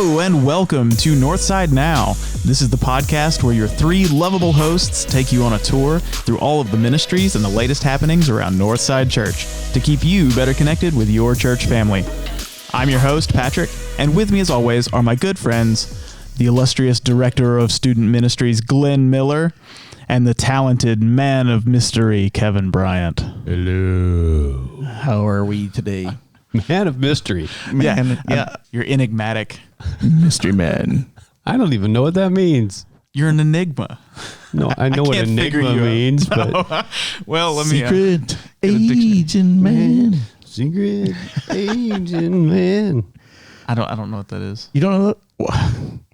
Hello and welcome to Northside Now. This is the podcast where your three lovable hosts take you on a tour through all of the ministries and the latest happenings around Northside Church to keep you better connected with your church family. I'm your host, Patrick, and with me as always are my good friends, the illustrious Director of Student Ministries, Glenn Miller, and the talented man of mystery, Kevin Bryant. Hello. How are we today? Man of mystery. You're enigmatic. Mystery man. I don't even know what that means. You're an enigma. No, I know what enigma means, but well, let me Secret agent man. Secret agent man. I don't know what that is. You don't know that?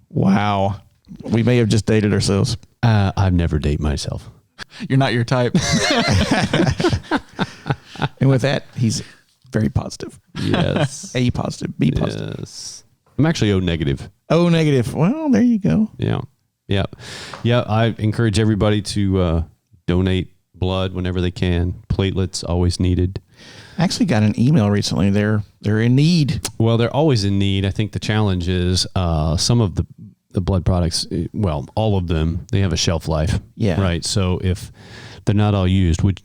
Wow. We may have just dated ourselves. I've never dated myself. You're not your type. And with that, he's very positive. Yes. A positive, B positive. Yes. I'm actually O negative. O negative. Well, there you go. Yeah. I encourage everybody to donate blood whenever they can. Platelets always needed. I actually got an email recently. They're in need. Well, they're always in need. I think the challenge is some of the blood products, well, all of them, they have a shelf life. Yeah. Right. So if they're not all used, which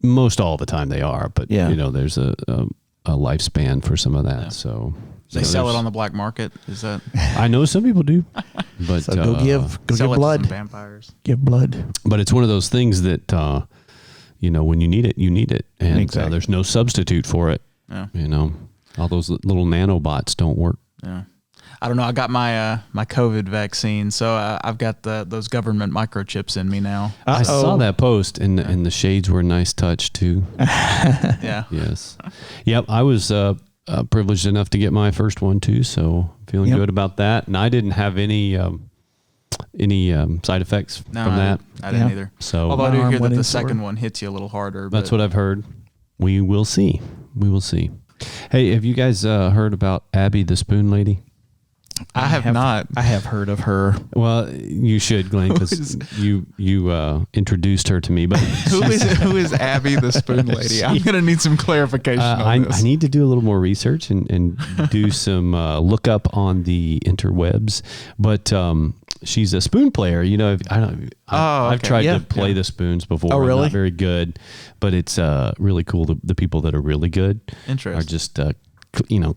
most all the time they are, but there's a lifespan for some of that. Yeah. So they sell it on the black market. Is that? I know some people do, but so go give blood. To some vampires. Give blood. But it's one of those things that when you need it, and exactly. There's no substitute for it. Yeah. All those little nanobots don't work. Yeah. I don't know. I got my my COVID vaccine, so I've got those government microchips in me now. Uh-oh. I saw that post, and the shades were a nice touch too. Yeah. Yes. Yep. I was privileged enough to get my first one too, so feeling good about that. And I didn't have any side effects from that. I didn't either. So, although I do hear that the second one hits you a little harder. That's what I've heard. We will see. Hey, have you guys heard about Abby the Spoon Lady? I have not. I have heard of her. Well, you should, Glenn, because you introduced her to me. But who is Abby the Spoon Lady? I'm going to need some clarification on this. I need to do a little more research and do some look up on the interwebs. But she's a spoon player. I've tried to play the spoons before. Oh, really? I'm not very good, but it's really cool. The people that are really good are just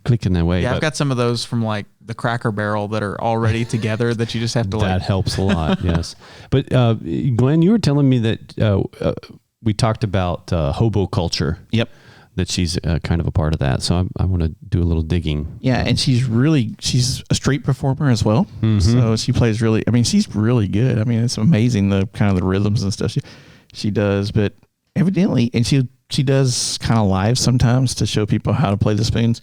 clicking their way. Yeah, I've got some of those from like the Cracker Barrel that are already together that you just have to That helps a lot, yes. But Glenn, you were telling me that we talked about hobo culture. Yep. That she's kind of a part of that. So I want to do a little digging. Yeah, and she's a street performer as well. Mm-hmm. So she plays she's really good. It's amazing the kind of the rhythms and stuff she does. But evidently, and she does kind of live sometimes to show people how to play the spoons.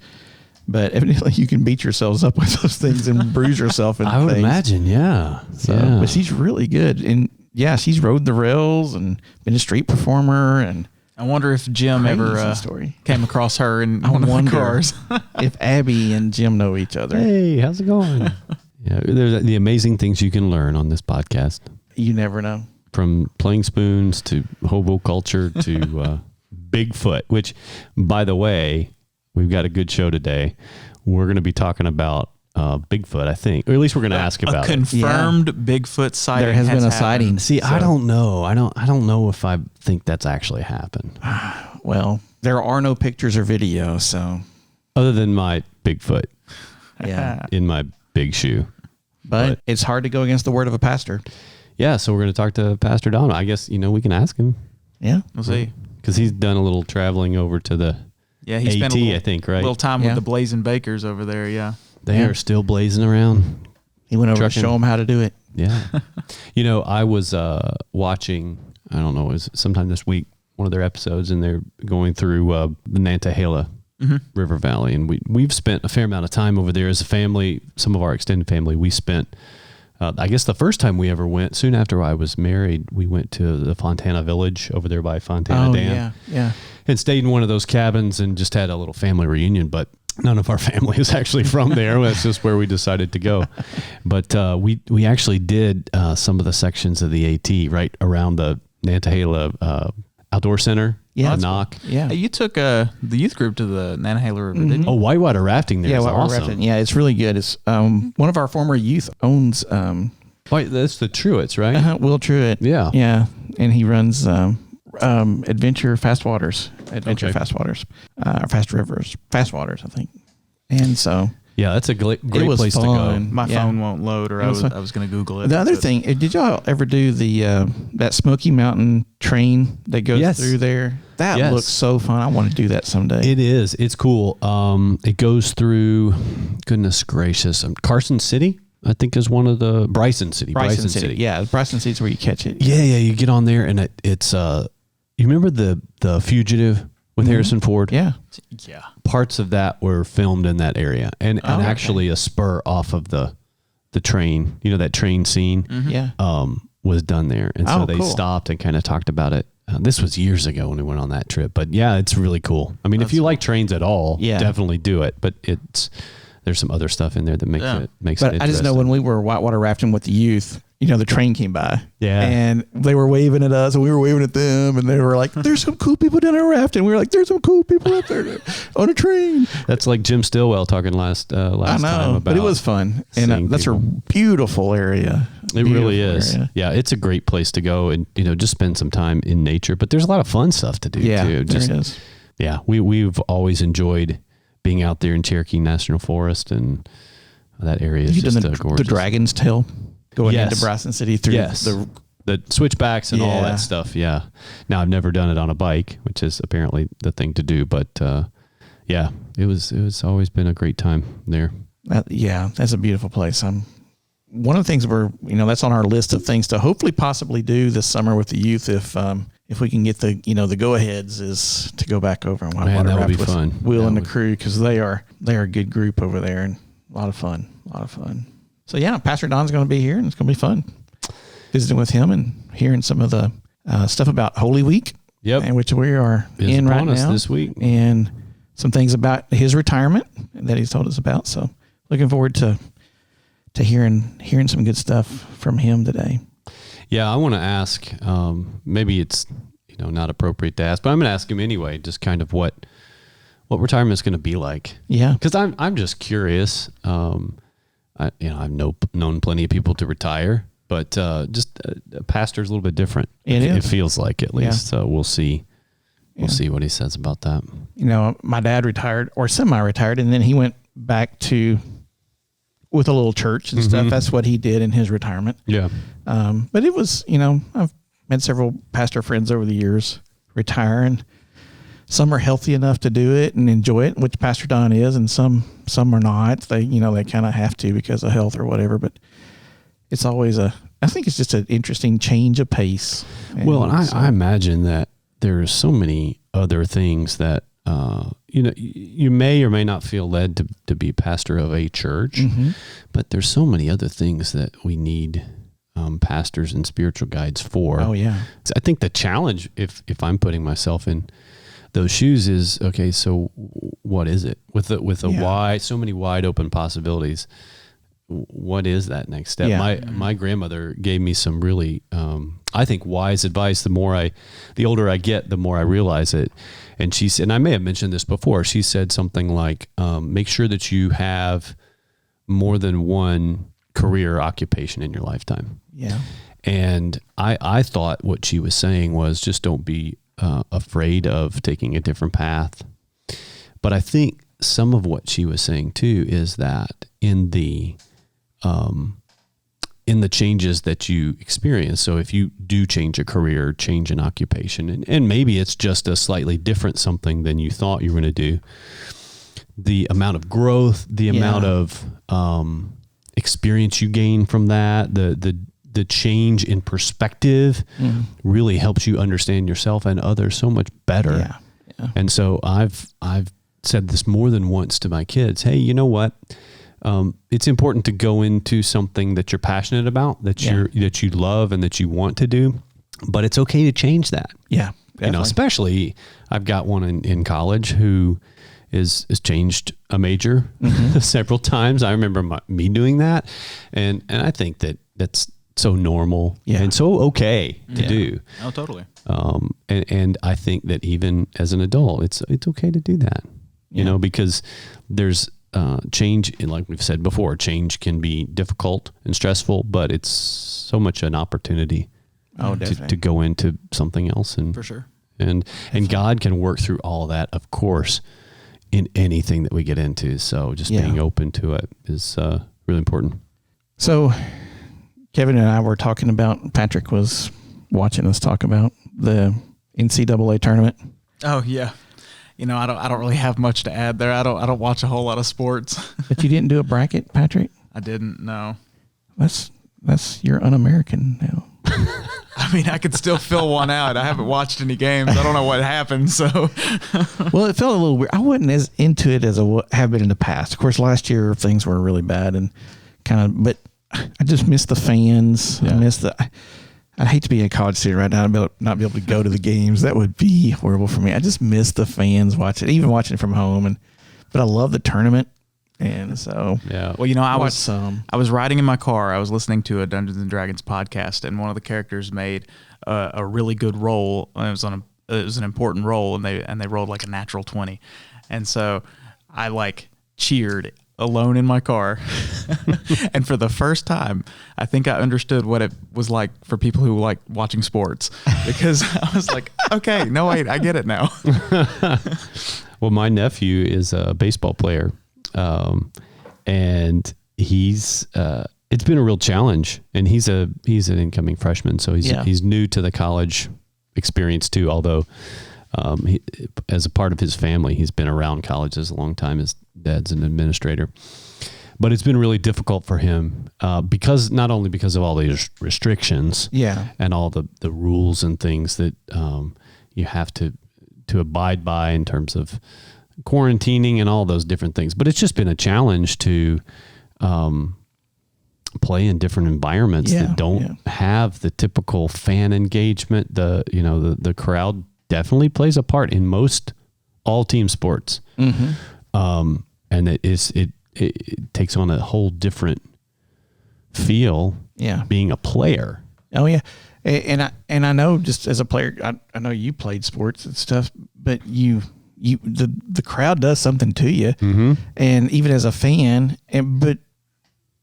But evidently you can beat yourselves up with those things and bruise yourself and I would imagine, yeah. But she's really good. And yeah, she's rode the rails and been a street performer. And I wonder if Jim ever came across her in one of the cars. If Abby and Jim know each other. Hey, how's it going? Yeah, there's the amazing things you can learn on this podcast. You never know. From playing spoons to hobo culture to Bigfoot, which, by the way, we've got a good show today. We're going to be talking about Bigfoot, I think, or at least we're going to ask about confirmed Bigfoot sighting. There has been a sighting. See, so. I don't know. I don't know if I think that's actually happened. Well, there are no pictures or video, so other than my Bigfoot, in my big shoe. But it's hard to go against the word of a pastor. Yeah, so we're going to talk to Pastor Donald. I guess we can ask him. Yeah, we'll see, because he's done a little traveling over to the. Yeah, he spent a little time with the Blazing Bakers over there. Yeah, they are still blazing around. He went over to show them how to do it. Yeah, I was watching. I don't know, it was sometime this week, one of their episodes, and they're going through the Nantahala River Valley, and we've spent a fair amount of time over there as a family. Some of our extended family, we spent. I guess the first time we ever went, soon after I was married, we went to the Fontana Village over there by Fontana Dam. Yeah. And stayed in one of those cabins and just had a little family reunion, but none of our family is actually from there. That's just where we decided to go. But we actually did some of the sections of the AT right around the Nantahala Outdoor Center Yeah. a knock. Yeah. Hey, you took the youth group to the Nantahala River, didn't you? Oh, whitewater rafting there is whitewater awesome. rafting. Yeah, it's really good. It's one of our former youth owns Wait, that's the Truetts, right? Will Truett. Yeah. Yeah, and he runs Adventure Fast Waters, Fast Waters, Fast Rivers, Fast Waters, I think. And so Yeah, that's a great was place to go. fun. My Yeah. phone won't load, or I was going to Google it. the other thing, did y'all ever do the that Smoky Mountain train that goes Yes. through there? That Yes. looks so fun. I want to do that someday. It is. It's cool. It goes through, goodness gracious, Carson City, I think is one of the, Bryson City. Yeah, Bryson City's where you catch it. Yeah, you get on there and it's you remember the Fugitive with Harrison Ford? Yeah. Yeah. Parts of that were filmed in that area, and okay. actually a spur off of the train, that train scene, Yeah. was done there, and so they cool. stopped and kind of talked about it. This was years ago when we went on that trip, but yeah, it's really cool. I mean, if you like trains at all, definitely do it. But there's some other stuff in there that makes it But I just know when we were whitewater rafting with the youth, the train came by. Yeah. And they were waving at us and we were waving at them, and they were like, there's some cool people down our raft. And we were like, there's some cool people up there on a train. That's like Jim Stillwell talking last I know, time about. but it was fun. And that's a beautiful area. It really is. Area. Yeah, it's a great place to go and just spend some time in nature. But there's a lot of fun stuff to do too. There is. Yeah, we've always enjoyed being out there in Cherokee National Forest, and that area is just gorgeous. The Dragon's Tail going Yes. into Bryson City through the switchbacks and all that stuff. Yeah. Now I've never done it on a bike, which is apparently the thing to do, but yeah, it was always been a great time there. That's a beautiful place. One of the things that's on our list of things to hopefully possibly do this summer with the youth, if we can get the the go aheads, is to go back over and whitewater that would raft be with fun. Will and the crew, because they are a good group over there and a lot of fun. So yeah, Pastor Don's going to be here and it's going to be fun visiting with him and hearing some of the stuff about Holy Week, and which we are in right now this week, and some things about his retirement that he's told us about. So looking forward to hearing some good stuff from him today. Yeah, I want to ask, maybe it's not appropriate to ask, but I'm going to ask him anyway, just kind of what retirement is going to be like. Yeah, because I'm just curious. I've known plenty of people to retire, but just a pastor's a little bit different. It feels like, at least. So we'll see. We'll see what he says about that. My dad retired or semi-retired, and then he went back with a little church and stuff. That's what he did in his retirement. Yeah. But it was, I've met several pastor friends over the years retire, and some are healthy enough to do it and enjoy it, which Pastor Don is, and some are not. They, they kind of have to because of health or whatever, but it's always I think it's just an interesting change of pace. And I imagine that there's so many other things that, you may or may not feel led to be pastor of a church, but there's so many other things that we need pastors and spiritual guides for. Oh yeah. I think the challenge, if I'm putting myself in those shoes, is okay. So what is it with so many wide open possibilities? What is that next step? Yeah. My grandmother gave me some really, I think, wise advice. The older I get, the more I realize it. And she said, and I may have mentioned this before, she said something like, make sure that you have more than one career occupation in your lifetime. Yeah. And I thought what she was saying was just don't be afraid of taking a different path. But I think some of what she was saying too is that in the changes that you experience. So if you do change a career, change an occupation, and maybe it's just a slightly different something than you thought you were going to do, the amount of growth, the amount of experience you gain from that, the change in perspective really helps you understand yourself and others so much better. Yeah. Yeah. And so I've said this more than once to my kids. Hey, you know what? It's important to go into something that you're passionate about, that you love and that you want to do, but it's okay to change that. Yeah. Definitely. Especially I've got one in college who is changed a major several times. I remember me doing that. And I think that's so normal and so okay to do. Oh, totally. And I think that even as an adult, it's okay to do that, you know, because there's change, and like we've said before, change can be difficult and stressful, but it's so much an opportunity to go into something else. And for sure. And God can work through all of that, of course, in anything that we get into. So just being open to it is really important. So Kevin and I were talking about, Patrick was watching us talk about the NCAA tournament. Oh yeah. You know, I don't really have much to add there. I don't watch a whole lot of sports. But you didn't do a bracket, Patrick? I didn't, no. That's you're un-American now. I mean, I could still fill one out. I haven't watched any games. I don't know what happened. So, well, it felt a little weird. I wasn't as into it as I have been in the past. Of course, last year things were really bad and but I just miss the fans. Yeah. I miss I'd hate to be a college student right now and not be able to go to the games. That would be horrible for me. I just miss the fans watching it from home. But I love the tournament. And so, well, you know, I was riding in my car. I was listening to a Dungeons and Dragons podcast, and one of the characters made a really good roll. It was an important roll, and they rolled like a natural 20, and so I like cheered alone in my car. And for the first time, I think I understood what it was like for people who like watching sports, because I was like, okay, no, wait, I get it now. Well, my nephew is a baseball player. And he's it's been a real challenge, and he's an incoming freshman, so he's new to the college experience too, although he, as a part of his family, he's been around colleges a long time. His dad's an administrator. But it's been really difficult for him because not only because of all these restrictions and all the rules and things that you have to abide by in terms of quarantining and all those different things, but it's just been a challenge to play in different environments that don't have the typical fan engagement. The crowd definitely plays a part in most all team sports, and it takes on a whole different feel. Being a player. Oh yeah, and I know, just as a player, I know you played sports and stuff, but the crowd does something to you, and even as a fan, but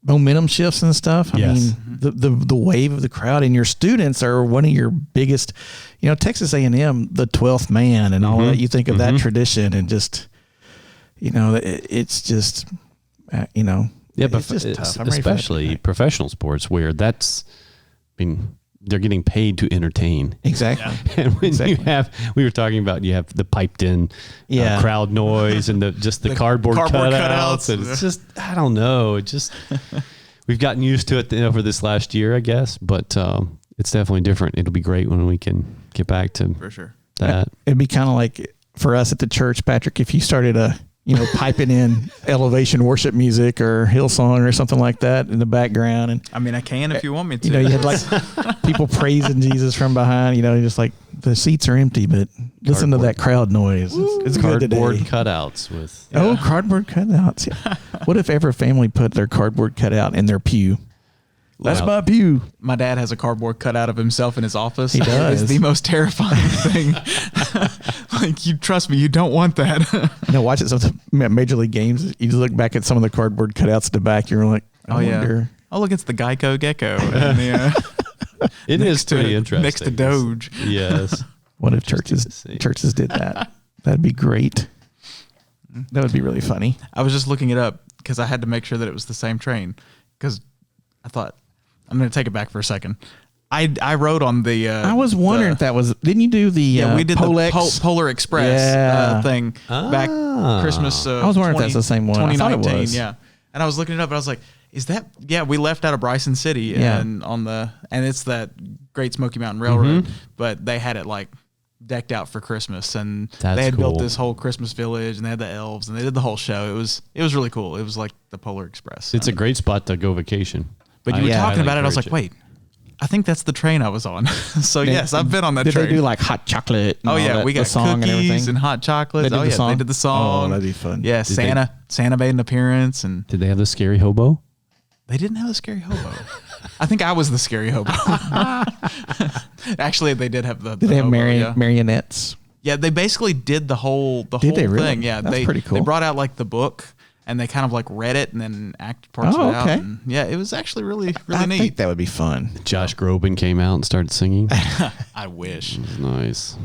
momentum shifts and stuff. I mean, the wave of the crowd, and your students are one of your biggest. You know, Texas A&M, the 12th man, and all that. You think of that tradition, and just, you know, it's just, you know, but it's just tough. Especially professional sports, where they're getting paid to entertain. Exactly. And when we were talking about, you have the piped in crowd noise and the cardboard cutouts. And it's just, I don't know. It just, we've gotten used to it over this last year, I guess, but it's definitely different. It'll be great when we can get back to for sure that. It'd be kind of like for us at the church, Patrick, if you started piping in elevation worship music or Hillsong or something like that in the background. And I mean, I can if you want me to. You know, you had like people praising Jesus from behind. You know, just like the seats are empty, but listen to that crowd noise. It's cardboard good today. Cutouts with cardboard cutouts. Yeah. What if every family put their cardboard cutout in their pew? That's my pew. My dad has a cardboard cutout of himself in his office. He does. It's the most terrifying thing. Like, you trust me, you don't want that. You know, watch it. Some Major League games, you look back at some of the cardboard cutouts at the back, you're like, I wonder. Oh, look, it's the Geico Gecko. And it is pretty interesting. Next to Doge. Yes. What if churches did that? That'd be great. That would be really funny. I was just looking it up because I had to make sure that it was the same train, because I thought, I'm going to take it back for a second. I rode on the. I was wondering if that was. Didn't you do the? We did Polex? the Polar Express thing back Christmas. I was wondering if that's the same one. 2019, I thought it was. Yeah. And I was looking it up, and I was like, "Is that?" Yeah, we left out of Bryson City, and it's that Great Smoky Mountain Railroad, but they had it like decked out for Christmas, and they had built this whole Christmas village, and they had the elves, and they did the whole show. It was really cool. It was like the Polar Express. It's a great spot to go vacation. But you were talking about it, I was like, wait, I think that's the train I was on. So yes, I've been on that train. Did they do like hot chocolate? Oh yeah, we got song cookies and hot chocolate. They did the song. Oh, that'd be fun. Yeah, Santa made an appearance, and did they have the scary hobo? They didn't have a scary hobo. I think I was the scary hobo. Actually, they did have the. Did they have hobo, marionettes? Yeah, they basically did the whole Did they really? thing. Yeah, That's pretty cool. They brought out like the book and they kind of like read it and then acted parts of it out. And, yeah, it was actually really neat. I think that would be fun. Josh Groban came out and started singing. I wish. It was nice.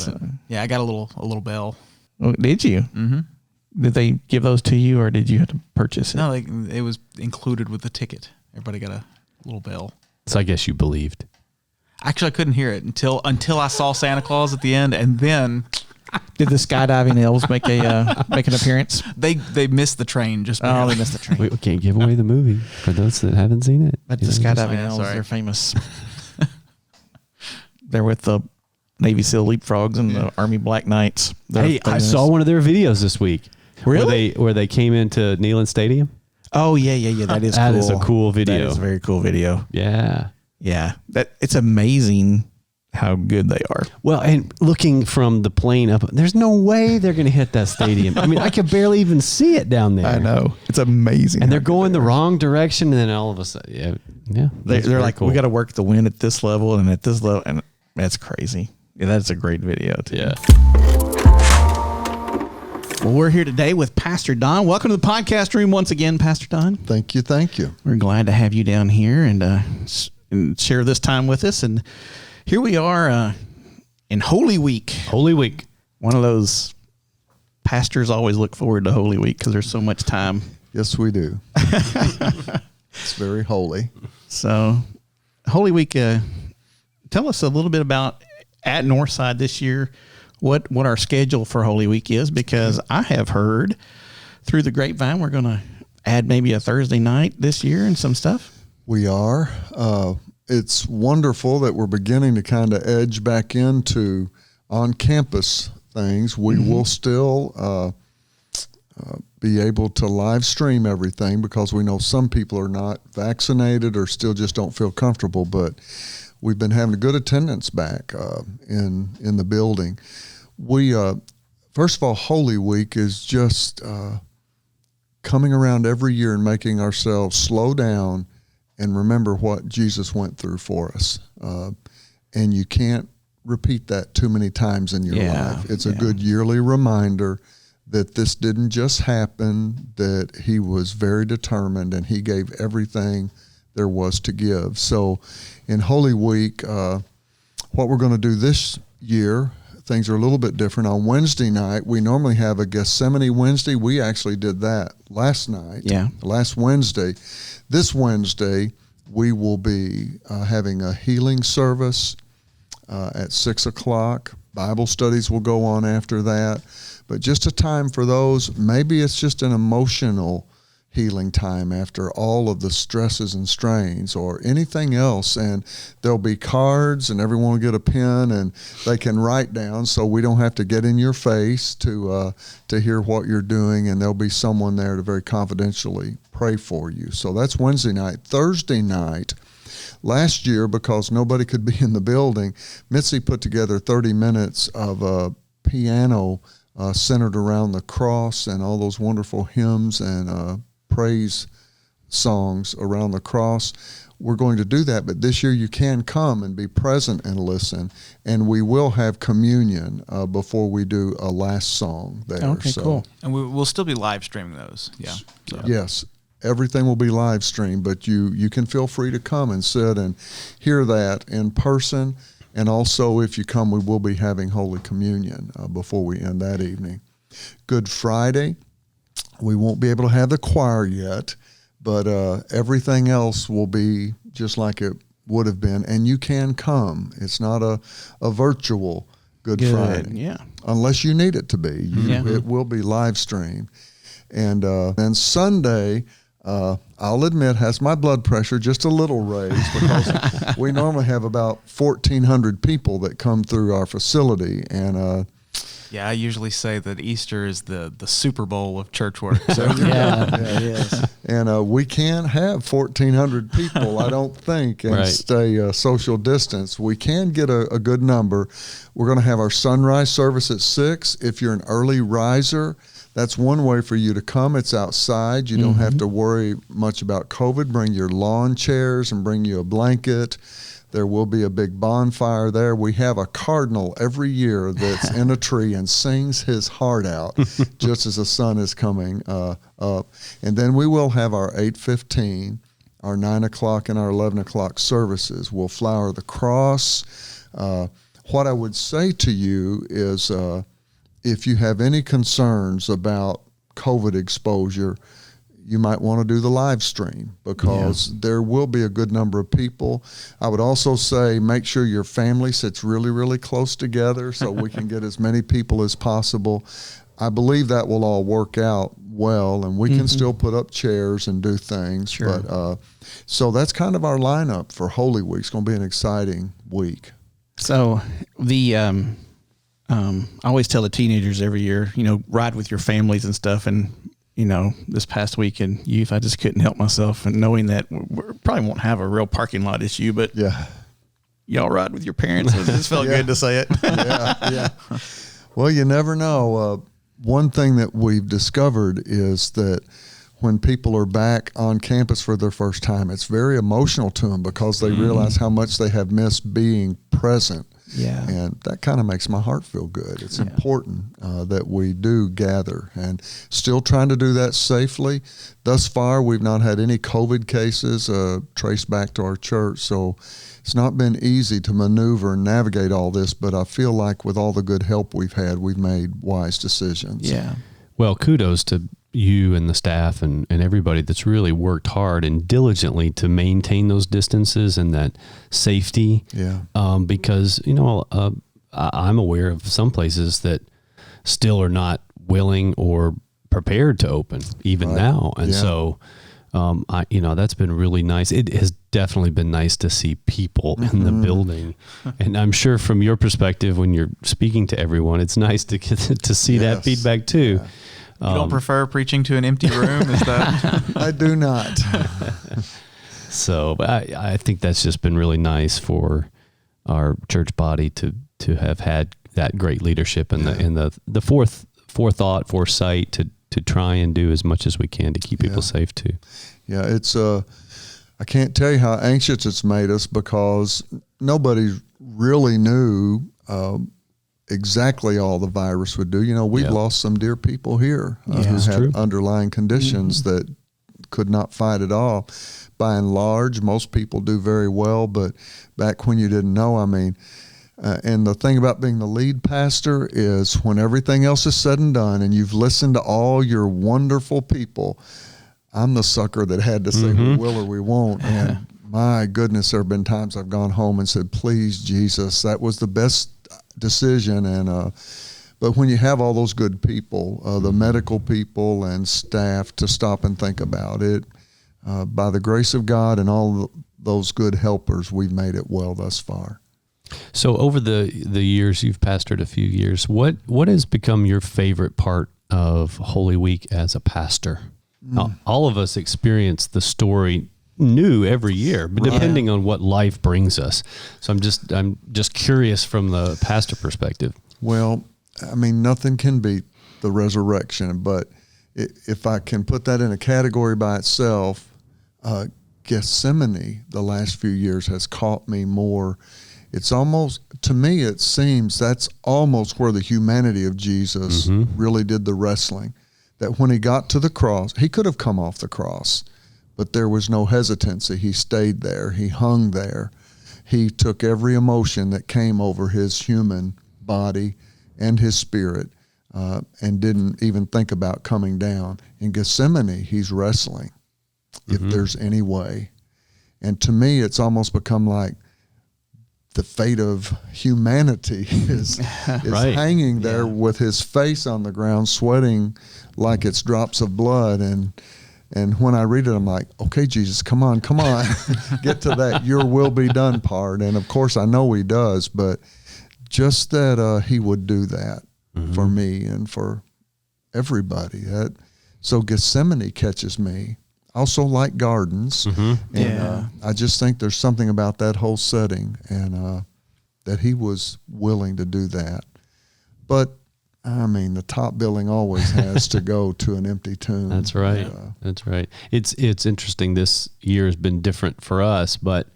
But, yeah, I got a little bell. Oh, did you? Mm-hmm. Did they give those to you, or did you have to purchase it? No, it was included with the ticket. Everybody got a little bell. So I guess you believed. Actually, I couldn't hear it until I saw Santa Claus at the end, and then did the skydiving elves make an appearance? They missed the train just. Oh, they missed the train. We can't give away the movie for those that haven't seen it. But the skydiving elves, they're famous. They're with the Navy SEAL leapfrogs and the Army Black Knights. Hey, I saw one of their videos this week. Really? Where they came into Neyland Stadium. Oh yeah. That is cool. That is a cool video. That is a very cool video. Yeah. Yeah. It's amazing how good they are. Well, and looking from the plane up, there's no way they're going to hit that stadium. I mean, I could barely even see it down there. I know. It's amazing. And they're going the wrong direction, and then all of a sudden, yeah. They're like, cool. we got to work the wind at this level and at this level, and that's crazy. Yeah, that's a great video too. Yeah. Well, we're here today with Pastor Don. Welcome to the podcast room once again, Pastor Don. Thank you. We're glad to have you down here and share this time with us. And here we are in Holy Week. Holy Week. One of those pastors always look forward to Holy Week because there's so much time. Yes, we do. It's very holy. So, Holy Week, tell us a little bit about at Northside this year, what our schedule for Holy Week is, because I have heard through the grapevine we're going to add maybe a Thursday night this year and some stuff. We are. It's wonderful that we're beginning to kind of edge back into on-campus things. We will still be able to live stream everything because we know some people are not vaccinated or still just don't feel comfortable, but we've been having a good attendance back in the building. We first of all, Holy Week is just coming around every year and making ourselves slow down and remember what Jesus went through for us. And you can't repeat that too many times in your life. It's a good yearly reminder that this didn't just happen, that he was very determined and he gave everything there was to give. So in Holy Week, what we're going to do this year, things are a little bit different. On Wednesday night, we normally have a Gethsemane Wednesday. We actually did that last night, last Wednesday. This Wednesday, we will be having a healing service at 6 o'clock. Bible studies will go on after that. But just a time for those, maybe it's just an emotional healing time after all of the stresses and strains or anything else, and there'll be cards and everyone will get a pen and they can write down so we don't have to get in your face to hear what you're doing, and there'll be someone there to very confidentially pray for you. So that's Wednesday night. Thursday night, last year, because nobody could be in the building, Mitzi put together 30 minutes of a piano centered around the cross and all those wonderful hymns and praise songs around the cross. We're going to do that, but this year you can come and be present and listen, and we will have communion before we do a last song there. Okay, cool. And we'll still be live streaming those. Yeah. So. Yes, everything will be live streamed, but you can feel free to come and sit and hear that in person. And also, if you come, we will be having Holy Communion before we end that evening. Good Friday, we won't be able to have the choir yet, but everything else will be just like it would have been. And you can come. It's not a virtual Good Friday. Yeah. Unless you need it to be. It will be live streamed. And then Sunday, I'll admit, has my blood pressure just a little raised because we normally have about 1,400 people that come through our facility. And yeah, I usually say that Easter is the Super Bowl of church work. So It is. And we can't have 1,400 people, I don't think, and stay social distance. We can get a good number. We're going to have our sunrise service at 6. If you're an early riser, that's one way for you to come. It's outside. You don't have to worry much about COVID. Bring your lawn chairs and bring you a blanket. There will be a big bonfire there. We have a cardinal every year that's in a tree and sings his heart out just as the sun is coming up. And then we will have our 8:15, our 9 o'clock, and our 11 o'clock services. We'll flower the cross. What I would say to you is if you have any concerns about COVID exposure, you might want to do the live stream because there will be a good number of people. I would also say make sure your family sits really, really close together so we can get as many people as possible. I believe that will all work out well, and we can still put up chairs and do things. Sure. But so that's kind of our lineup for Holy Week. It's going to be an exciting week. So the I always tell the teenagers every year, ride with your families and stuff. And this past week in youth, I just couldn't help myself, and knowing that we probably won't have a real parking lot issue, but y'all ride with your parents. It just felt good to say it. Yeah. Well, you never know. One thing that we've discovered is that when people are back on campus for their first time, it's very emotional to them because they realize how much they have missed being present. Yeah. And that kind of makes my heart feel good. It's important that we do gather, and still trying to do that safely. Thus far, we've not had any COVID cases traced back to our church, so it's not been easy to maneuver and navigate all this, but I feel like with all the good help we've had, we've made wise decisions. Yeah. Well, kudos to you and the staff and everybody that's really worked hard and diligently to maintain those distances and that safety. Yeah. Because, I'm aware of some places that still are not willing or prepared to open even now. And so, that's been really nice. It has definitely been nice to see people in the building. And I'm sure from your perspective, when you're speaking to everyone, it's nice to get to see that feedback too. Yeah. You don't prefer preaching to an empty room? Is that? I do not. So I think that's just been really nice for our church body to have had that great leadership and the forethought, foresight to try and do as much as we can to keep people safe too. Yeah, it's I can't tell you how anxious it's made us because nobody really knew exactly all the virus would do. We've lost some dear people here who had underlying conditions that could not fight it all. By and large, most people do very well, but back when you didn't know, and the thing about being the lead pastor is when everything else is said and done and you've listened to all your wonderful people, I'm the sucker that had to say we will or we won't. And my goodness, there have been times I've gone home and said, please, Jesus, that was the best decision. And but when you have all those good people, the medical people and staff to stop and think about it, by the grace of God and all those good helpers, we've made it well thus far. So over the years, you've pastored a few years, what has become your favorite part of Holy Week as a pastor? Now, all of us experience the story new every year, but depending on what life brings us. So I'm just curious from the pastor perspective. Well, nothing can beat the resurrection, but if I can put that in a category by itself, Gethsemane the last few years has caught me more. It's almost, to me, it seems that's almost where the humanity of Jesus really did the wrestling. That when he got to the cross, he could have come off the cross, but there was no hesitancy. He stayed there. He hung there. He took every emotion that came over his human body and his spirit and didn't even think about coming down. In Gethsemane, he's wrestling, if there's any way. And to me, it's almost become like the fate of humanity is hanging there with his face on the ground, sweating like it's drops of blood. And when I read it, I'm like, okay, Jesus, come on, get to that your will be done part. And of course, I know he does, but just that he would do that for me and for everybody. So Gethsemane catches me. Also like gardens. And I just think there's something about that whole setting and that he was willing to do that. But I mean, the top billing always has to go to an empty tomb. That's right. That's right. It's interesting. This year has been different for us, but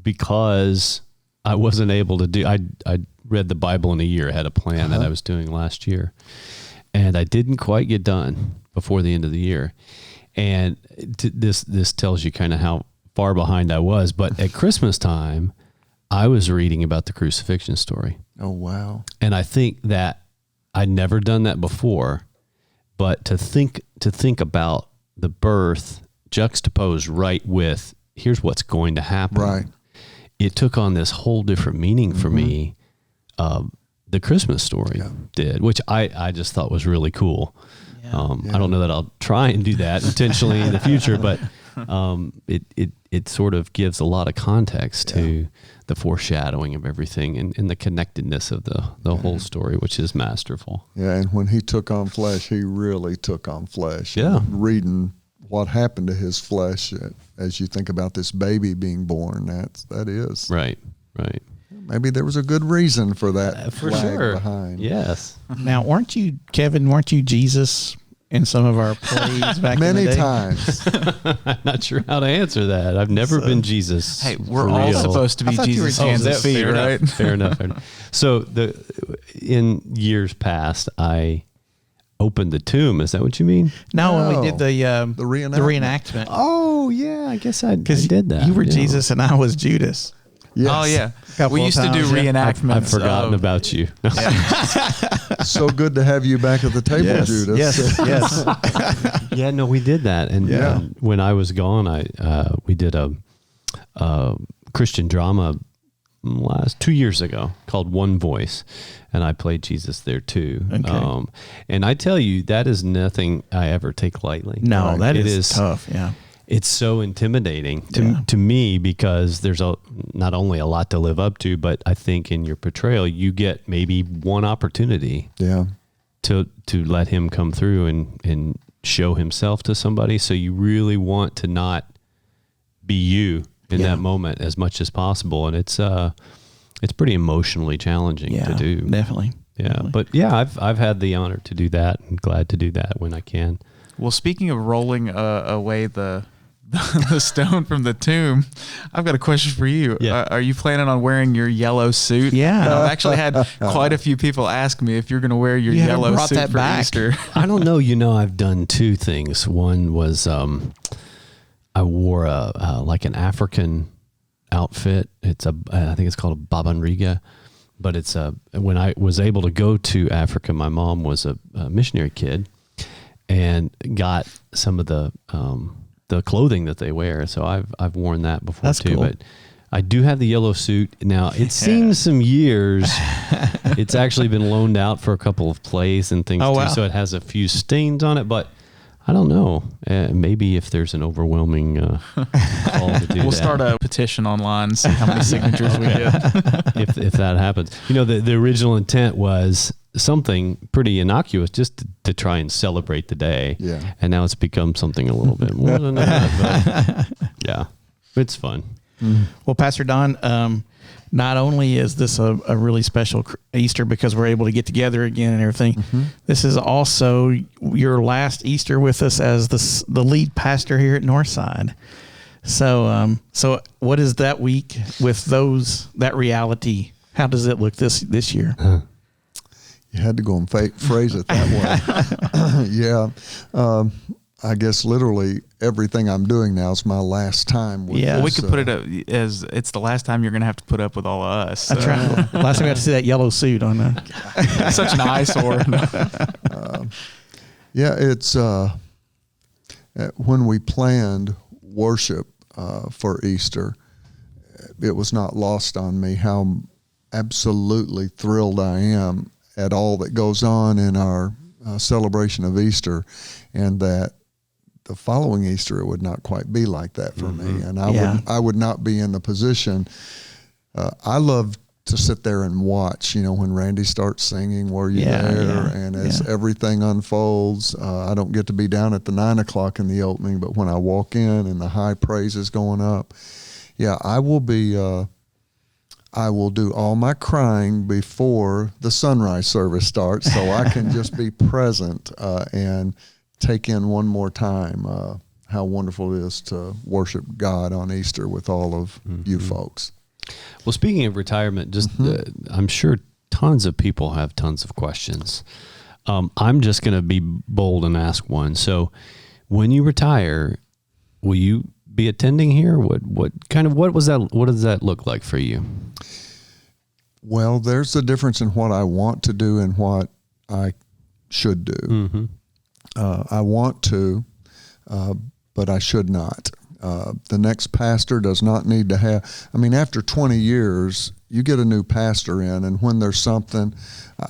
because I wasn't able to do, I read the Bible in a year. I had a plan that I was doing last year, and I didn't quite get done before the end of the year. And this tells you kind of how far behind I was. But at Christmas time, I was reading about the crucifixion story. Oh, wow. And I think that I'd never done that before, but to think about the birth juxtaposed right with here's what's going to happen. Right. It took on this whole different meaning for me. The Christmas story did, which I just thought was really cool. I don't know that I'll try and do that intentionally in the future, but it sort of gives a lot of context to the foreshadowing of everything and the connectedness of the whole story, which is masterful. Yeah, and when he took on flesh, he really took on flesh. Yeah. And reading what happened to his flesh as you think about this baby being born, that is. Right. Maybe there was a good reason for that For flag sure. behind. Yes. Now, Kevin, weren't you Jesus in some of our plays back in the Many day? times. I'm not sure how to answer that. I've never been Jesus. Hey, we're for all real. supposed to be I thought you were Jesus' hands and Jesus. feet, Fair right? enough, fair enough. So in years past, I opened the tomb. Is that what you mean? No, when No. we did the reenactment. Oh yeah, I guess I Because did that. you were yeah. Jesus and I was Judas. Yes. Oh, yeah. Couple We of used to do times, yeah. reenactments. I've forgotten of- about you. So good to have you back at the table, Yes, Judas. yes. Yeah, no, we did that, and Yeah. when I was gone, we did a Christian drama 2 years ago called One Voice, and I played Jesus there too. Okay. And I tell you, that is nothing I ever take lightly. No, Right? that It is tough. Yeah. It's so intimidating Yeah. to me because there's not only a lot to live up to, but I think in your portrayal, you get maybe one opportunity Yeah. to let him come through and show himself to somebody. So you really want to not be you in that moment as much as possible. And it's pretty emotionally challenging to do. Definitely. Yeah. Definitely. But yeah, I've had the honor to do that and glad to do that when I can. Well, speaking of rolling away the stone from the tomb, I've got a question for you. Yeah. Are you planning on wearing your yellow suit? Yeah. I've actually had quite a few people ask me if you're going to wear your You haven't yellow brought suit that for back. Easter. I don't know. I've done two things. One was I wore like an African outfit. I think it's called a babanriga, but it's when I was able to go to Africa, my mom was a missionary kid and got some of the clothing that they wear. So I've worn that before That's too. cool. But I do have the yellow suit. Now, it seems some years it's actually been loaned out for a couple of plays and things Oh, too. wow. So it has a few stains on it, but I don't know. Maybe if there's an overwhelming call to do We'll that. start a petition online and see how many signatures we get. if that happens. The original intent was something pretty innocuous just to try and celebrate the day. Yeah. And now it's become something a little bit more than that. But yeah, it's fun. Well, Pastor Don, not only is this a really special Easter because we're able to get together again and everything, this is also your last Easter with us as the lead pastor here at Northside. So what is that week with that reality? How does it look this year? You had to go and phrase it that way. Yeah. I guess literally everything I'm doing now is my last time. With Yeah. Well, we this, could put it up as it's the last time you're going to have to put up with all of us. That's right. Last time we got to see that yellow suit on Such an eyesore. Yeah, it's when we planned worship for Easter, it was not lost on me how absolutely thrilled I am at all that goes on in our celebration of Easter, and that the following Easter it would not quite be like that for me, and I would not be in the position. I love to sit there and watch, when Randy starts singing, were you there? And as everything unfolds, I don't get to be down at the 9 o'clock in the opening, but when I walk in and the high praise is going up, I will be I will do all my crying before the sunrise service starts, so I can just be present and take in one more time how wonderful it is to worship God on Easter with all of you folks. Well, speaking of retirement, just I'm sure tons of people have tons of questions. I'm just going to be bold and ask one. So, when you retire, will you be attending here? What does that look like for you? Well, there's a difference in what I want to do and what I should do. I want to, but I should not. The next pastor does not need to have, after 20 years, you get a new pastor in, and when there's something,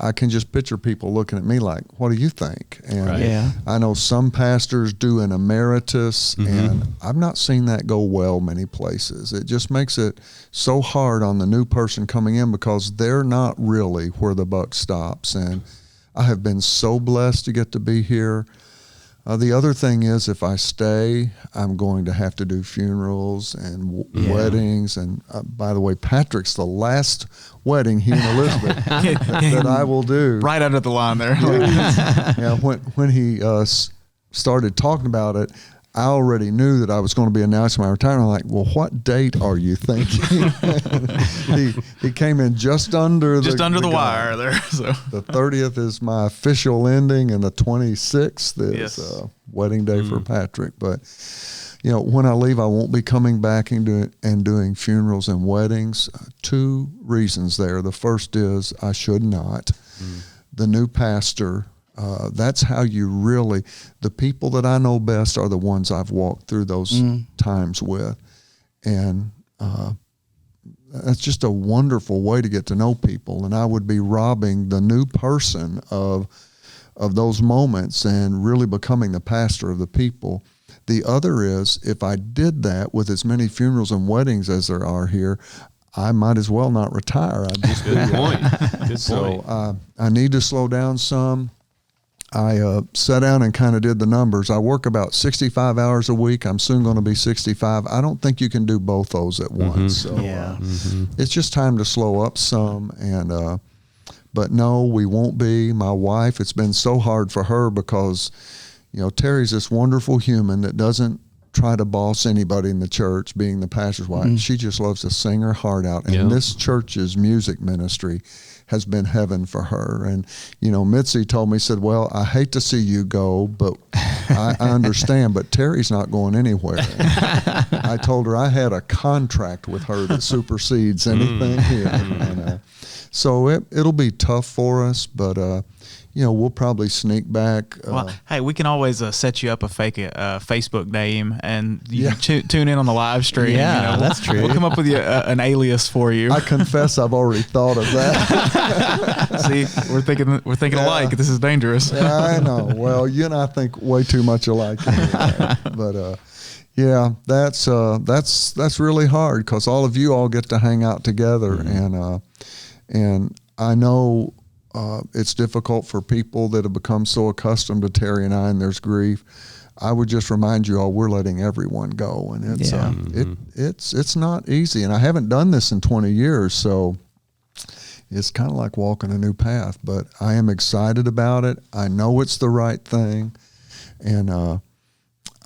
I can just picture people looking at me like, what do you think? And I know some pastors do an emeritus, and I've not seen that go well many places. It just makes it so hard on the new person coming in because they're not really where the buck stops. And I have been so blessed to get to be here. The other thing is, if I stay, I'm going to have to do funerals and weddings. And by the way, Patrick's the last wedding he and Elizabeth that I will do. Right under the line there. When he started talking about it, I already knew that I was going to be announcing my retirement. I'm like, well, what date are you thinking? he came in just under the wire there. So the 30th is my official ending, and the 26th is wedding day for Patrick. But when I leave, I won't be coming back and doing funerals and weddings. 2 reasons there. The first is I should not. The new pastor. That's how you really, the people that I know best are the ones I've walked through those times with. And that's just a wonderful way to get to know people. And I would be robbing the new person of those moments and really becoming the pastor of the people. The other is, if I did that with as many funerals and weddings as there are here, I might as well not retire. I'd just Good point. Good so point. I need to slow down some. I sat down and kind of did the numbers. I work about 65 hours a week. I'm soon going to be 65. I don't think you can do both those at once. So it's just time to slow up some. And but no, we won't be. My wife, it's been so hard for her because, Terry's this wonderful human that doesn't try to boss anybody in the church, being the pastor's wife. She just loves to sing her heart out. And this church's music ministry has been heaven for her. And, Mitzi told me, said, well, I hate to see you go, but I understand, but Terry's not going anywhere. And I told her I had a contract with her that supersedes anything here. And, so it'll be tough for us, but, we'll probably sneak back. Well, hey, we can always set you up a fake Facebook name, and you can tune in on the live stream. Yeah, that's true. We'll come up with an alias for you. I confess I've already thought of that. See, we're thinking alike. This is dangerous. Yeah, I know. Well, you and I think way too much alike. Anyway. But that's really hard because all of you all get to hang out together, and I know. It's difficult for people that have become so accustomed to Terry and I, and there's grief. I would just remind you all, we're letting everyone go, and it's not easy. And I haven't done this in 20 years, so it's kind of like walking a new path. But I am excited about it. I know it's the right thing, and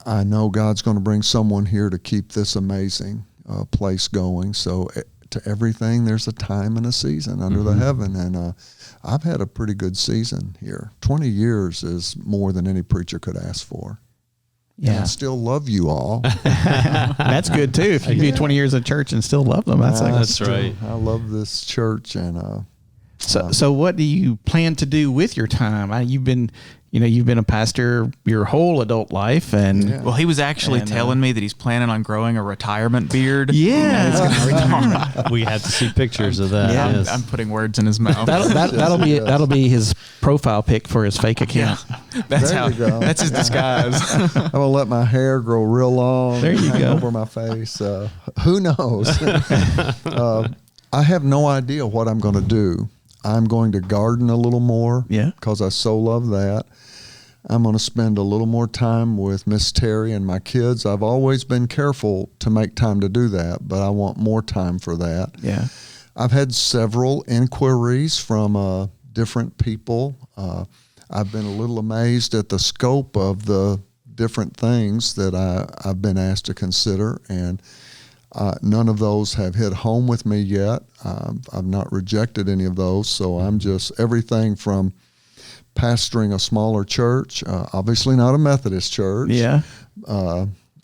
I know God's going to bring someone here to keep this amazing place going. So to everything, there's a time and a season under the heaven, and I've had a pretty good season here. 20 years is more than any preacher could ask for. Yeah. And I still love you all. That's good too. If you do 20 years of church and still love them, that's right. I love this church. And so what do you plan to do with your time? You've been a pastor your whole adult life, and well, he was actually telling me that he's planning on growing a retirement beard. Yeah, we had to see pictures of that. Yeah. Yes. I'm putting words in his mouth. that'll be his profile pic for his fake account. That's his disguise. I'm gonna let my hair grow real long. There you go. Over my face. Who knows? I have no idea what I'm going to do. I'm going to garden a little more. Yeah. Because I so love that. I'm going to spend a little more time with Miss Terry and my kids. I've always been careful to make time to do that, but I want more time for that. Yeah. I've had several inquiries from different people. I've been a little amazed at the scope of the different things that I've been asked to consider, and none of those have hit home with me yet. I've not rejected any of those, so I'm just everything from pastoring a smaller church, obviously not a Methodist church,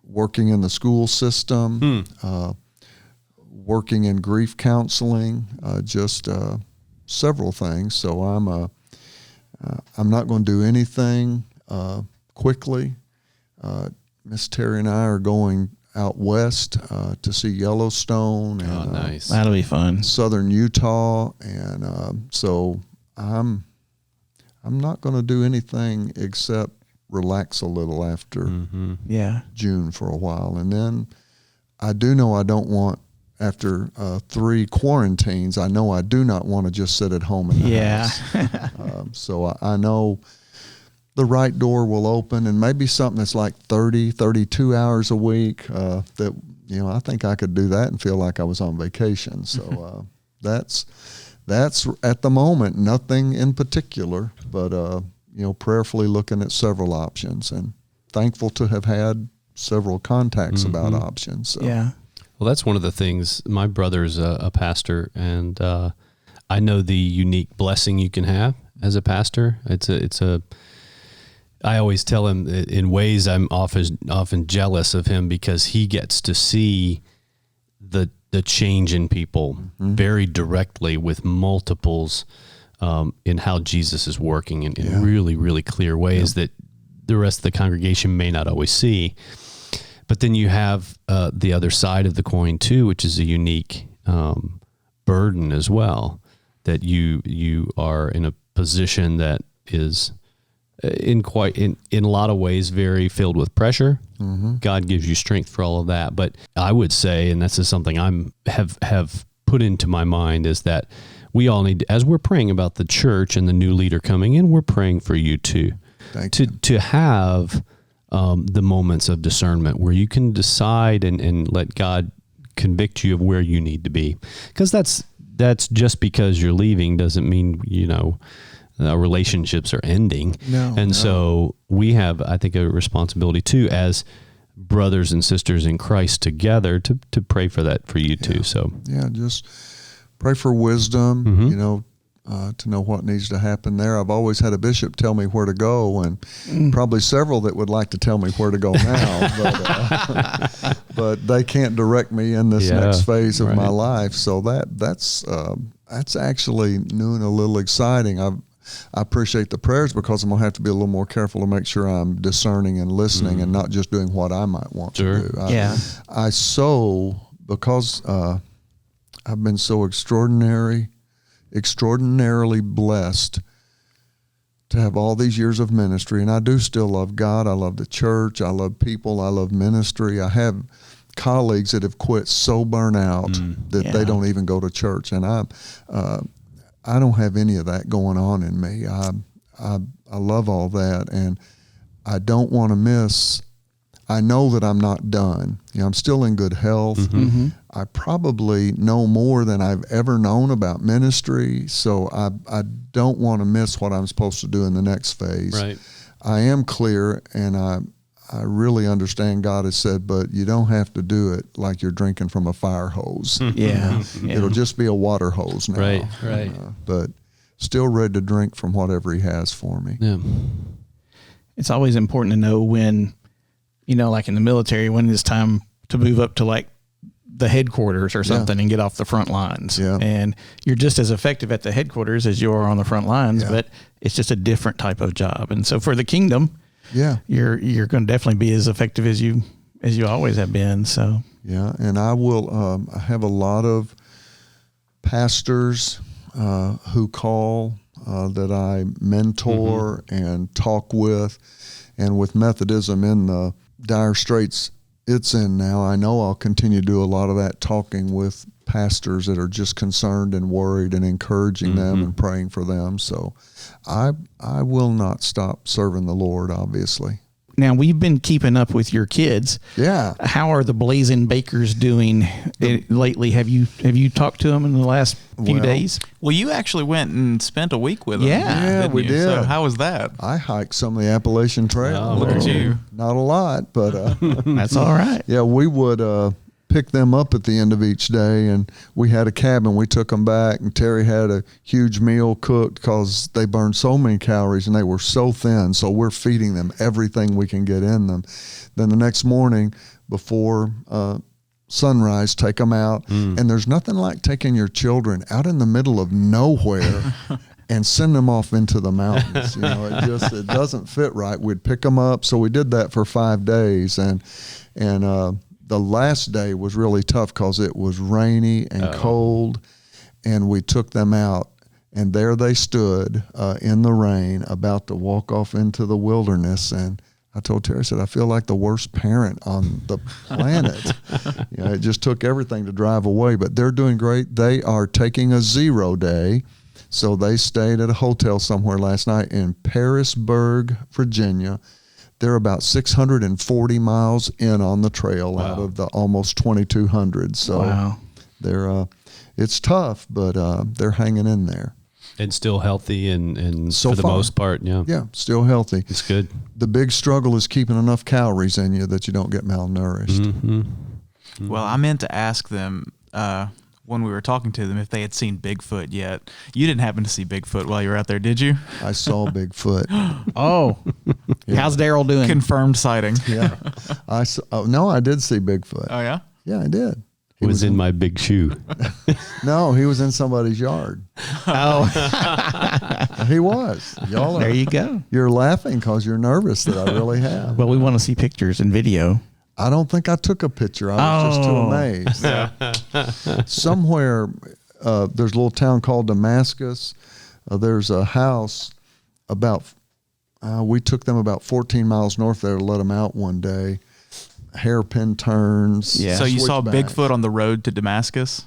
working in the school system, working in grief counseling, just several things. So I'm not going to do anything quickly. Miss Terry and I are going out west to see Yellowstone and nice. That'll be fun. southern Utah, and so I'm not going to do anything except relax a little after June for a while, and then I do know I don't want. After 3 quarantines, I know I do not want to just sit at home in the house. So I know the right door will open, and maybe something that's like 30, 32 hours a week that, I think I could do that and feel like I was on vacation. So that's at the moment, nothing in particular, but, prayerfully looking at several options and thankful to have had several contacts about options. So. Yeah. Well, that's one of the things. My brother's a pastor, and I know the unique blessing you can have as a pastor. I always tell him in ways I'm often jealous of him because he gets to see the change in people very directly with multiples in how Jesus is working in really, really clear ways that the rest of the congregation may not always see. But then you have the other side of the coin too, which is a unique burden as well. That you are in a position that is in a lot of ways very filled with pressure. God gives you strength for all of that. But I would say, and this is something have put into my mind, is that we all need, as we're praying about the church and the new leader coming in, we're praying for you too, to have. The moments of discernment where you can decide and let God convict you of where you need to be. Because that's just because you're leaving doesn't mean, relationships are ending. So we have, I think, a responsibility too, as brothers and sisters in Christ together to pray for that for you too. So just pray for wisdom, to know what needs to happen there. I've always had a bishop tell me where to go, and probably several that would like to tell me where to go now, but they can't direct me in this next phase of my life. So that's actually new and a little exciting. I appreciate the prayers because I'm going to have to be a little more careful to make sure I'm discerning and listening and not just doing what I might want to do. Because I've been so extraordinarily blessed to have all these years of ministry, and I do still love God. I love the church. I love people. I love ministry. I have colleagues that have quit so burnt out that they don't even go to church, and I don't have any of that going on in me. I love all that, and I don't want to miss. I know that I'm not done. I'm still in good health. I probably know more than I've ever known about ministry, so I don't want to miss what I'm supposed to do in the next phase. Right. I am clear, and I really understand God has said, but you don't have to do it like you're drinking from a fire hose. It'll just be a water hose now. Right. But still ready to drink from whatever He has for me. Yeah. It's always important to know when, like in the military, when it's time to move up to like the headquarters or something and get off the front lines. And you're just as effective at the headquarters as you are on the front lines, but it's just a different type of job. And so for the kingdom, you're going to definitely be as effective as you always have been. So and I will. I have a lot of pastors who call that I mentor and talk with, and with Methodism in the dire straits it's in now, I know I'll continue to do a lot of that talking with pastors that are just concerned and worried and encouraging them and praying for them. So I will not stop serving the Lord, obviously. now we've been keeping up with your kids. Yeah. How are the Blazing Bakers doing lately? Have you talked to them in the last few days? Well, you actually went and spent a week with them. Yeah. didn't we you? did. So how was that? I hiked some of the Appalachian Trail. Oh, Look at you. Not a lot, but That's all right. yeah, we would pick them up at the end of each day, and we had a cabin. We took them back, and Terry had a huge meal cooked because they burned so many calories and they were so thin. So we're feeding them everything we can get in them. Then the next morning before sunrise, take them out. And there's nothing like taking your children out in the middle of nowhere and send them off into the mountains. You know, it doesn't fit right. We'd pick them up. So we did that for 5 days, and the last day was really tough because it was rainy and cold, and we took them out, and there they stood in the rain about to walk off into the wilderness. And I told Terry, I said, I feel like the worst parent on the planet. You know, it just took everything to drive away, but they're doing great. They are taking a 0 day. So they stayed at a hotel somewhere last night in Parisburg, Virginia. They're about 640 miles in on the trail out of the almost 2,200. So they're it's tough, but they're hanging in there. And still healthy and So for the far. most part, yeah. Yeah, still healthy. It's good. The big struggle is keeping enough calories in you that you don't get malnourished. Mm-hmm. Well, I meant to ask them when we were talking to them if they had seen Bigfoot yet. You didn't happen to see Bigfoot while you were out there, did you? I saw Bigfoot. Oh, how's Daryl doing? Confirmed sighting. Yeah, no, I did see Bigfoot. Oh, yeah? Yeah, I did. He was in my big shoe. No, he was in somebody's yard. Oh, He was. Y'all there are. you go. You're laughing because you're nervous that I really have. Well, we want to see pictures and video. I don't think I took a picture. I was just too amazed. Somewhere, there's a little town called Damascus. There's a house we took them about 14 miles north there to let them out one day. Hairpin turns. Yeah. So you saw switchbacks. Bigfoot on the road to Damascus?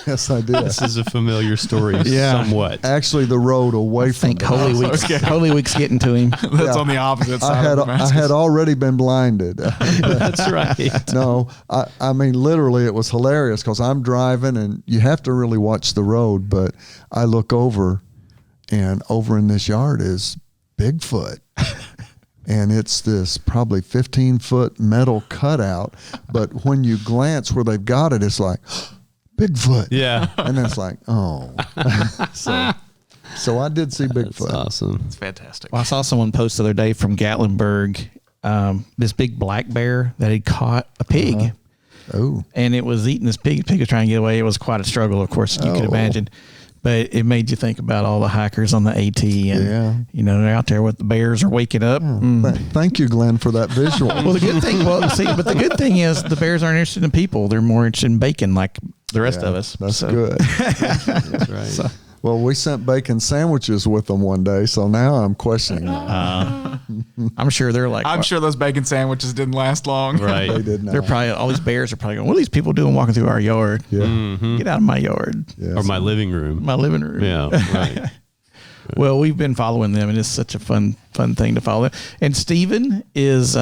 Yes, I did. This is a familiar story somewhat. Actually, the road away I from think Damascus. Holy Week's getting to him. That's on the opposite side of I Damascus. had already been blinded. That's right. No, I mean, literally, it was hilarious because I'm driving and you have to really watch the road. But I look over, and over in this yard is Bigfoot. And it's this probably 15-foot metal cutout. But when you glance where they've got it, it's like, Bigfoot. Yeah. And then it's like, oh. So I did see That's Bigfoot. awesome. It's fantastic. Well, I saw someone post the other day from Gatlinburg, this big black bear that had caught a pig. Oh. And it was eating this pig. The pig was trying to get away. It was quite a struggle, of course, you could imagine. But it made you think about all the hikers on the AT, and they're out there with the bears are waking up. Thank you, Glenn, for that visual. Well, the good thing, but the good thing is the bears aren't interested in people; they're more interested in bacon, like the rest of us. That's good. That's right. Well, we sent bacon sandwiches with them one day, so now I'm questioning that. I'm sure they're like, I'm sure those bacon sandwiches didn't last long. Right. They did not. they're probably all these bears are probably going. What are these people doing walking through our yard? Yeah. Get out of my yard, Yes. Or my living room. my living room. Yeah, right. Well, we've been following them, and it's such a fun thing to follow. And Stephen is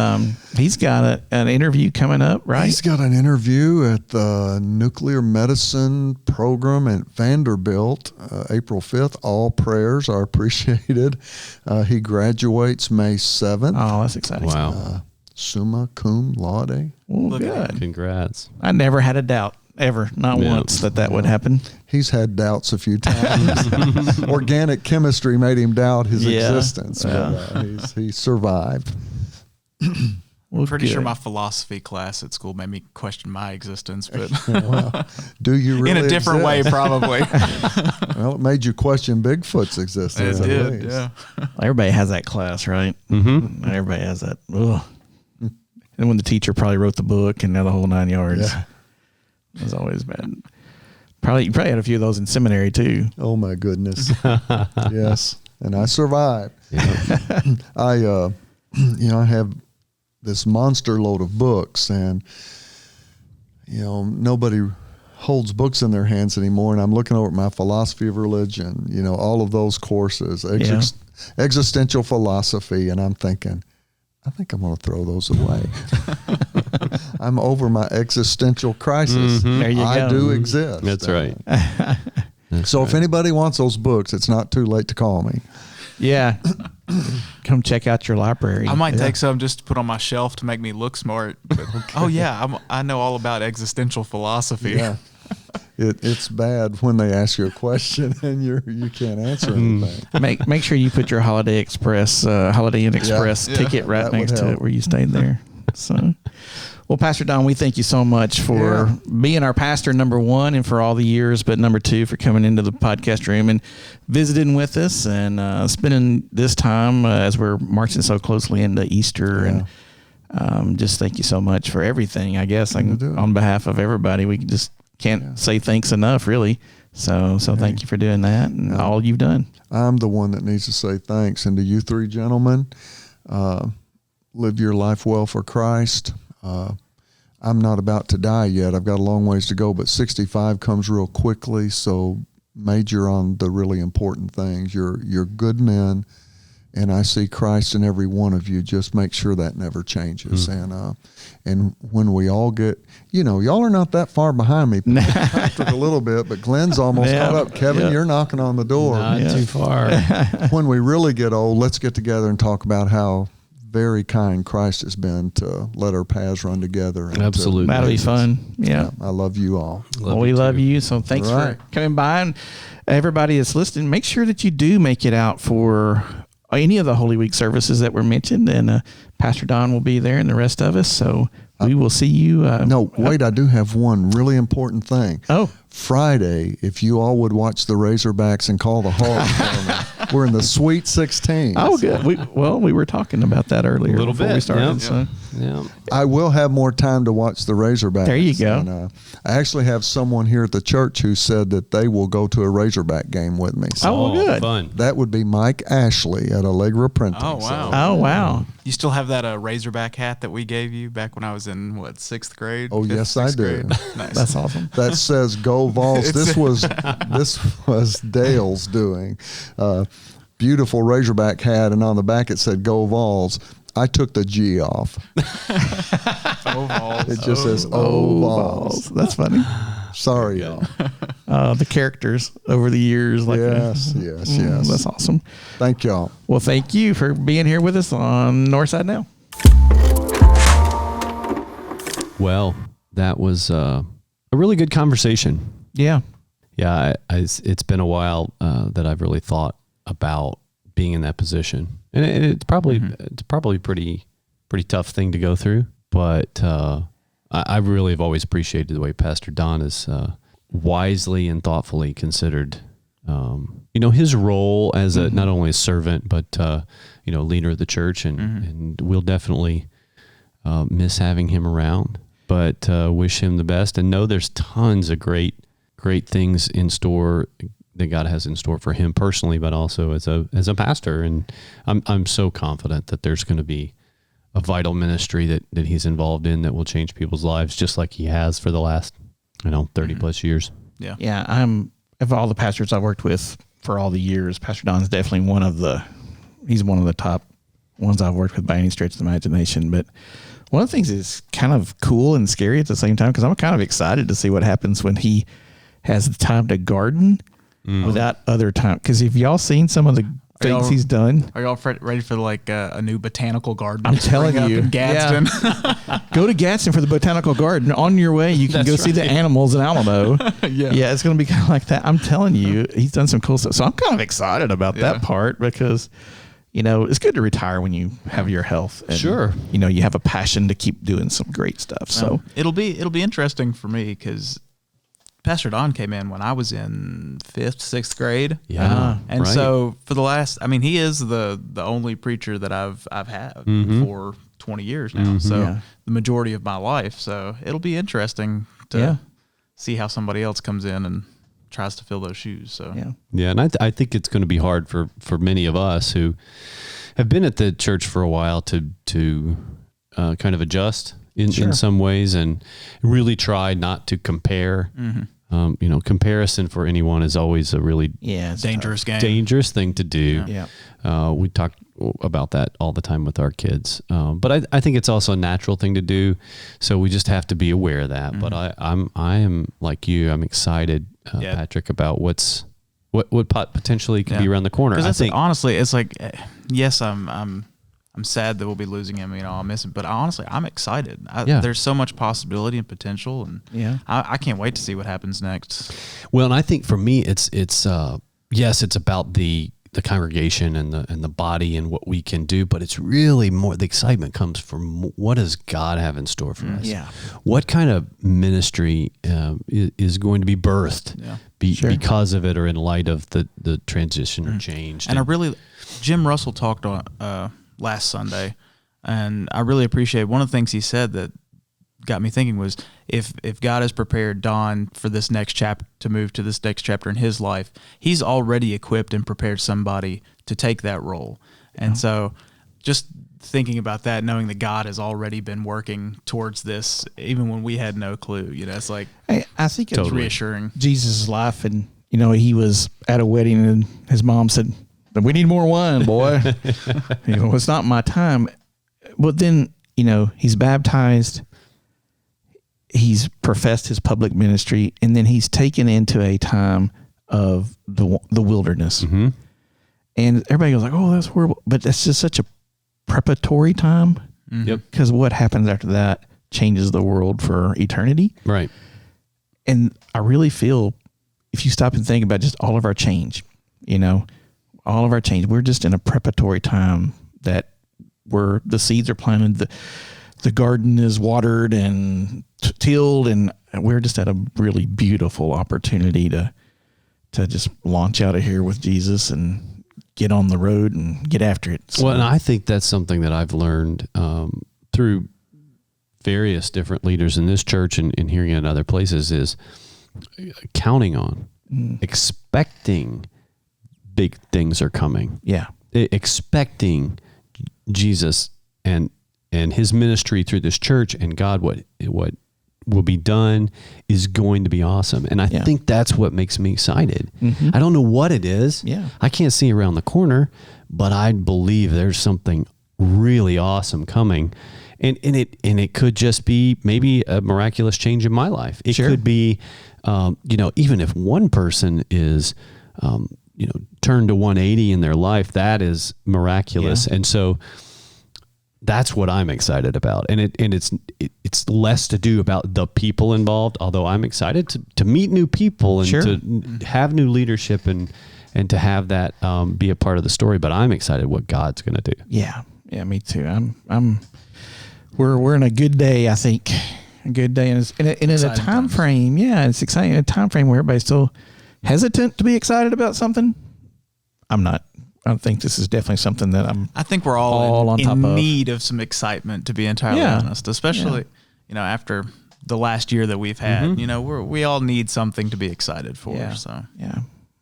he's got an interview coming up, right? He's got an interview at the nuclear medicine program at Vanderbilt, April 5th. All prayers are appreciated. He graduates May 7th. Oh, that's exciting. Wow. Summa cum laude. Well, Look at good. Congrats. I never had a doubt ever, not Yeah. once, that would happen. He's had doubts a few times. Organic chemistry made him doubt his Yeah. existence, but he survived. Well, Pretty sure good. my philosophy class at school made me question my existence, but Well, do you really in a different way, exist? probably. Well, it made you question Bigfoot's existence. It at did, least. yeah. Everybody has that class, right? Mm-hmm. Everybody has that. Ugh. And when the teacher probably wrote the book and now the whole 9 yards. Yeah. It was always bad. You probably had a few of those in seminary too. Oh my goodness. Yes. And I survived. I have this monster load of books, and nobody holds books in their hands anymore. And I'm looking over at my philosophy of religion, all of those courses, existential philosophy. And I'm thinking, I think I'm going to throw those away. I'm over my existential crisis. There you I go. do exist. That's right. So if anybody wants those books, it's not too late to call me. Yeah. Come check out your library. I might take some just to put on my shelf to make me look smart. But, oh yeah, I know all about existential philosophy. Yeah. It's bad when they ask you a question and you can't answer anything. Make sure you put your Holiday Inn Express ticket right That would next to help. it where you stayed there. So, well, Pastor Don, we thank you so much for being our pastor, number one, and for all the years, but number two, for coming into the podcast room and visiting with us and spending this time as we're marching so closely into Easter. And just thank you so much for everything. I guess on behalf of everybody, we just can't say thanks enough, really. So thank you for doing that and all you've done. I'm the one that needs to say thanks. And to you three gentlemen, live your life well for Christ. I'm not about to die yet. I've got a long ways to go, but 65 comes real quickly. So major on the really important things. You're good men, and I see Christ in every one of you. Just make sure that never changes. And when we all get, y'all are not that far behind me. Patrick a little bit, but Glenn's almost caught up. Kevin, you're knocking on the door. Not too far. When we really get old, let's get together and talk about how very kind Christ has been to let our paths run together. And Absolutely. That'll be fun. Yeah. I love you all. We love you. So thanks for coming by. And everybody that's listening, make sure that you do make it out for any of the Holy Week services that were mentioned. And Pastor Don will be there and the rest of us. So we will see you. I do have one really important thing. Oh. Friday, if you all would watch the Razorbacks and call the Hogs for me. We're in the Sweet 16. Oh, good. We were talking about that earlier. A little before bit. we started. Yep. So. Yeah. I will have more time to watch the Razorbacks. There you go. And, I actually have someone here at the church who said that they will go to a Razorback game with me. So Oh, good. Fun. that would be Mike Ashley at Allegra Printing. Oh, wow. Oh, wow. You still have that Razorback hat that we gave you back when I was in, 6th grade? Oh, yes, I do. Nice. That's awesome. That says "Go Vols." This was Dale's doing. Beautiful Razorback hat, and on the back it said "Go Vols." I took the G off. Oh, Vols. It just says "Oh Vols." That's funny. Sorry, y'all. The characters over the years. Yes. That's awesome. Thank y'all. Well, thank you for being here with us on Northside Now. Well, that was a really good conversation. Yeah. Yeah, it's been a while that I've really thought about being in that position, and it's probably a pretty tough thing to go through. But I really have always appreciated the way Pastor Don has wisely and thoughtfully considered, his role as a not only a servant but leader of the church, and we'll definitely miss having him around. But wish him the best, and know there's tons of great things in store that God has in store for him personally, but also as a pastor. And I'm so confident that there's going to be a vital ministry that he's involved in that will change people's lives, just like he has for the last 30 plus years. Yeah. Of all the pastors I've worked with for all the years, Pastor Don's definitely he's one of the top ones I've worked with by any stretch of the imagination. But one of the things is kind of cool and scary at the same time, because I'm kind of excited to see what happens when he has the time to garden without other time. Because if y'all seen some of the things he's done. Are y'all ready for a new botanical garden? I'm telling you. In Gadsden. Yeah. Go to Gadsden for the botanical garden. On your way, you can go see the animals in Alamo. Yeah, it's going to be kind of like that. I'm telling you, he's done some cool stuff. So I'm kind of excited about that part, because it's good to retire when you have your health. And, sure. You have a passion to keep doing some great stuff. So it'll be interesting for me, because Pastor Don came in when I was in 5th, 6th grade. Yeah. And so for the last, he is the only preacher that I've had for 20 years now. So the majority of my life. So it'll be interesting to see how somebody else comes in and tries to fill those shoes. So yeah, and I think it's going to be hard for many of us who have been at the church for a while to kind of adjust in some ways, and really try not to compare comparison for anyone is always a really dangerous game. dangerous thing to do. Yeah. We talk about that all the time with our kids. But I think it's also a natural thing to do. So we just have to be aware of that. But I am like you. I'm excited, Patrick, about what potentially could be around the corner. Because honestly, it's like, yes, I'm sad that we'll be losing him. I'll miss him. But honestly, I'm excited. There's so much possibility and potential, and I can't wait to see what happens next. Well, and I think for me, it's yes, it's about the congregation and the body and what we can do, but it's really more, the excitement comes from what does God have in store for us? Yeah. What kind of ministry is going to be birthed because of it, or in light of the transition or change? And Jim Russell talked on last Sunday, and I really appreciate one of the things he said that got me thinking was, if God has prepared Don for this next chapter, to move to this next chapter in his life, he's already equipped and prepared somebody to take that role. And so just thinking about that, knowing that God has already been working towards this, even when we had no clue, it's like, I think it's reassuring. Jesus' life, and he was at a wedding and his mom said, "We need more wine, boy." It's not my time. But then, he's baptized, he's professed his public ministry, and then he's taken into a time of the wilderness. Mm-hmm. And everybody goes like, "Oh, that's horrible." But that's just such a preparatory time. Mm-hmm. Yep. Because what happens after that changes the world for eternity. Right. And I really feel, if you stop and think about just all of our change, all of our change, we're just in a preparatory time that where the seeds are planted, the garden is watered and tilled, and we're just at a really beautiful opportunity to just launch out of here with Jesus and get on the road and get after it. So, well, and I think that's something that I've learned through various different leaders in this church and hearing it in other places, is counting on, expecting big things are coming. Yeah. Expecting Jesus and his ministry through this church, and God, what will be done is going to be awesome. And I think that's what makes me excited. Mm-hmm. I don't know what it is. Yeah. I can't see around the corner, but I believe there's something really awesome coming. And it could just be maybe a miraculous change in my life. It could be, even if one person is, turned to 180 in their life, that is miraculous. Yeah. And so that's what I'm excited about. And it's less to do about the people involved, although I'm excited to meet new people and to have new leadership and to have that be a part of the story. But I'm excited what God's going to do. Yeah. Yeah, me too. We're in a good day, I think. A good day. And in a time frame. Yeah, it's exciting in a time frame where everybody's still hesitant to be excited about something. I'm not. I think this is definitely something that I think we're all in need of some excitement, to be entirely honest, especially, after the last year that we've had. Mm-hmm. We all need something to be excited for. Yeah. So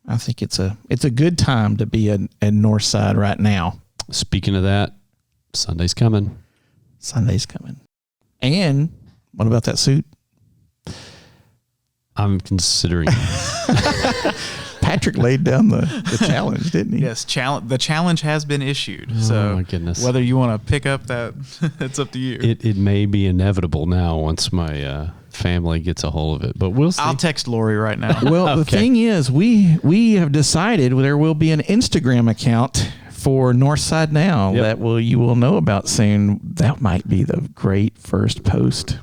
I think it's a good time to be at Northside right now. Speaking of that, Sunday's coming. And what about that suit? I'm considering. Patrick laid down the challenge, didn't he? Yes, the challenge has been issued. Oh, so my goodness. Whether you want to pick up that, it's up to you. It may be inevitable now once my family gets a hold of it, but we'll see. I'll text Lori right now. Well, the thing is, we have decided there will be an Instagram account for Northside Now that you will know about soon. That might be the great first post.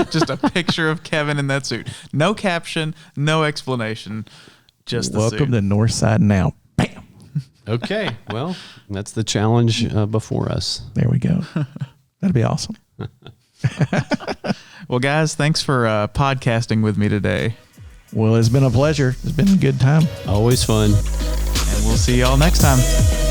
Just a picture of Kevin in that suit. No caption, no explanation. Just the welcome suit. to Northside Now. Bam. Okay. Well, that's the challenge before us. There we go. That'd be awesome. Well, guys, thanks for podcasting with me today. Well, it's been a pleasure. It's been a good time. Always fun. And we'll see y'all next time.